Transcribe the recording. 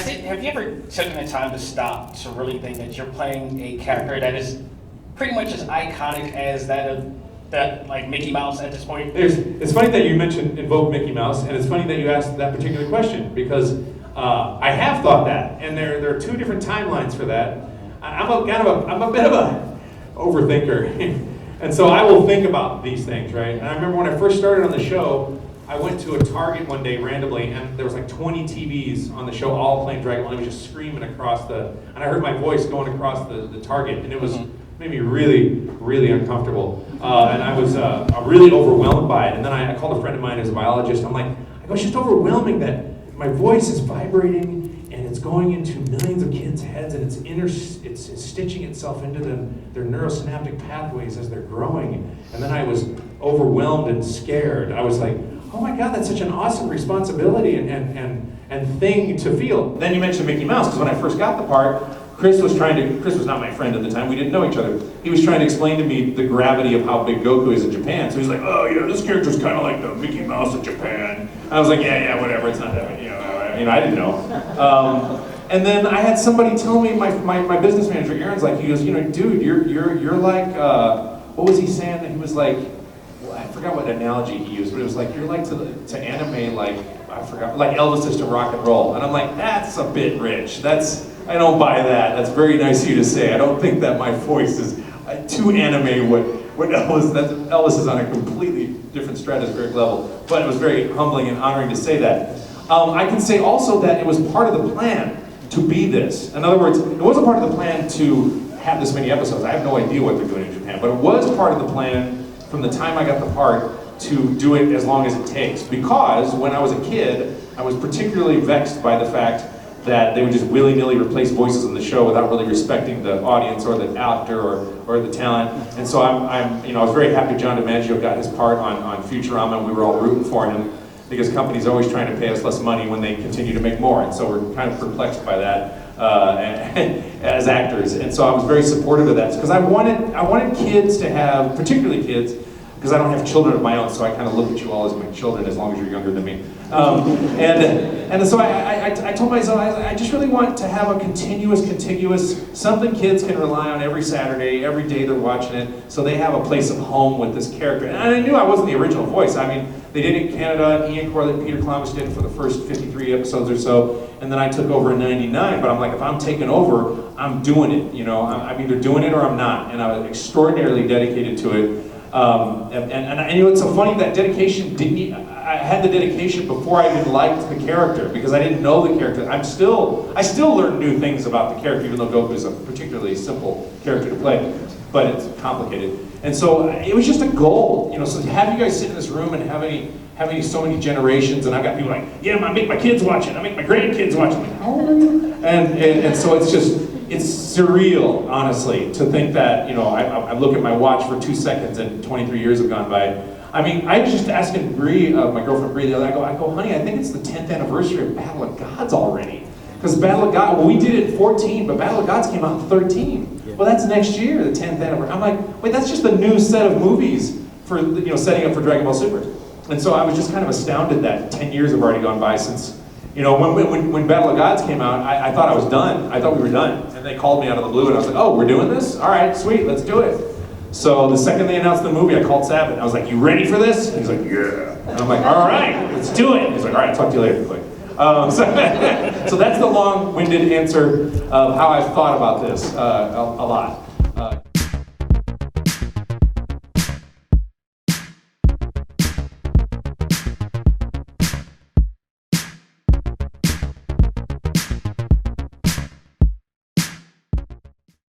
have you ever taken the time to stop to really think that you're playing a character that is pretty much as iconic as that of like Mickey Mouse at this point? It's funny that you mentioned invoke Mickey Mouse, and it's funny that you asked that particular question because I have thought that, and there are two different timelines for that. I'm a bit of a overthinker, and so I will think about these things, right? And I remember when I first started on the show, I went to a Target one day randomly, and there was like 20 TVs on the show, all playing Dragon Ball. And it was just screaming across and I heard my voice going across the Target, and it was made me really, really uncomfortable, and I was really overwhelmed by it. And then I called a friend of mine who's a biologist. I'm like, it's just overwhelming that my voice is vibrating and it's going into millions of kids' heads, and it's stitching itself into their neurosynaptic pathways as they're growing. And then I was overwhelmed and scared. I was like, oh my God, that's such an awesome responsibility and thing to feel. Then you mentioned Mickey Mouse, because when I first got the part, Chris was not my friend at the time, we didn't know each other. He was trying to explain to me the gravity of how big Goku is in Japan. So he's like, oh yeah, this character's kind of like the Mickey Mouse of Japan. I was like, yeah, whatever, it's not that, I didn't know. And then I had somebody tell me, my business manager, Aaron's like, he goes, dude, you're like, what was he saying? He was like, I forgot what analogy he used, but it was like, you're like to anime, like, I forgot, like Elvis is to rock and roll. And I'm like, that's a bit rich. I don't buy that. That's very nice of you to say. I don't think that my voice is too anime what Elvis is on a completely different stratospheric level. But it was very humbling and honoring to say that. I can say also that it was part of the plan to be this. In other words, it wasn't part of the plan to have this many episodes. I have no idea what they're doing in Japan, but it was part of the plan from the time I got the part to do it as long as it takes. Because when I was a kid, I was particularly vexed by the fact that they would just willy-nilly replace voices in the show without really respecting the audience or the actor or the talent. And so I was very happy John DiMaggio got his part on Futurama, and we were all rooting for him because companies are always trying to pay us less money when they continue to make more. And so we're kind of perplexed by that as actors. And so I was very supportive of that because I wanted kids to have, particularly kids, because I don't have children of my own, so I kind of look at you all as my children as long as you're younger than me. And so I told myself, I just really want to have a continuous, something kids can rely on every Saturday, every day they're watching it, so they have a place of home with this character. And I knew I wasn't the original voice. I mean, they did it in Canada, and Ian Corlett and Peter Columbus did it for the first 53 episodes or so, and then I took over in '99, but I'm like, if I'm taking over, I'm doing it, I'm either doing it or I'm not, and I was extraordinarily dedicated to it. And it's so funny that dedication I had the dedication before I even liked the character, because I didn't know the character. I still learn new things about the character, even though Goku is a particularly simple character to play, but it's complicated. And so it was just a goal, so to have you guys sit in this room and having so many generations, and I've got people like, yeah, I make my kids watch it, I make my grandkids watch it. Like, how old are you? And so it's surreal, honestly, to think that, I look at my watch for 2 seconds and 23 years have gone by. I mean, I was just asking Bree, my girlfriend Bree, the other day, I go, honey, I think it's the 10th anniversary of Battle of Gods already. Because Battle of Gods, we did it in 14, but Battle of Gods came out in 13. Yeah. Well, that's next year, the 10th anniversary. I'm like, wait, that's just a new set of movies for, setting up for Dragon Ball Super. And so I was just kind of astounded that 10 years have already gone by since, when Battle of Gods came out, I thought I was done. I thought we were done. And they called me out of the blue, and I was like, oh, we're doing this? All right, sweet, let's do it. So the second they announced the movie, I called Sabbath. I was like, you ready for this? And he's like, yeah. And I'm like, all right, let's do it. He's like, all right, talk to you later. Like, so that's the long-winded answer of how I've thought about this a lot.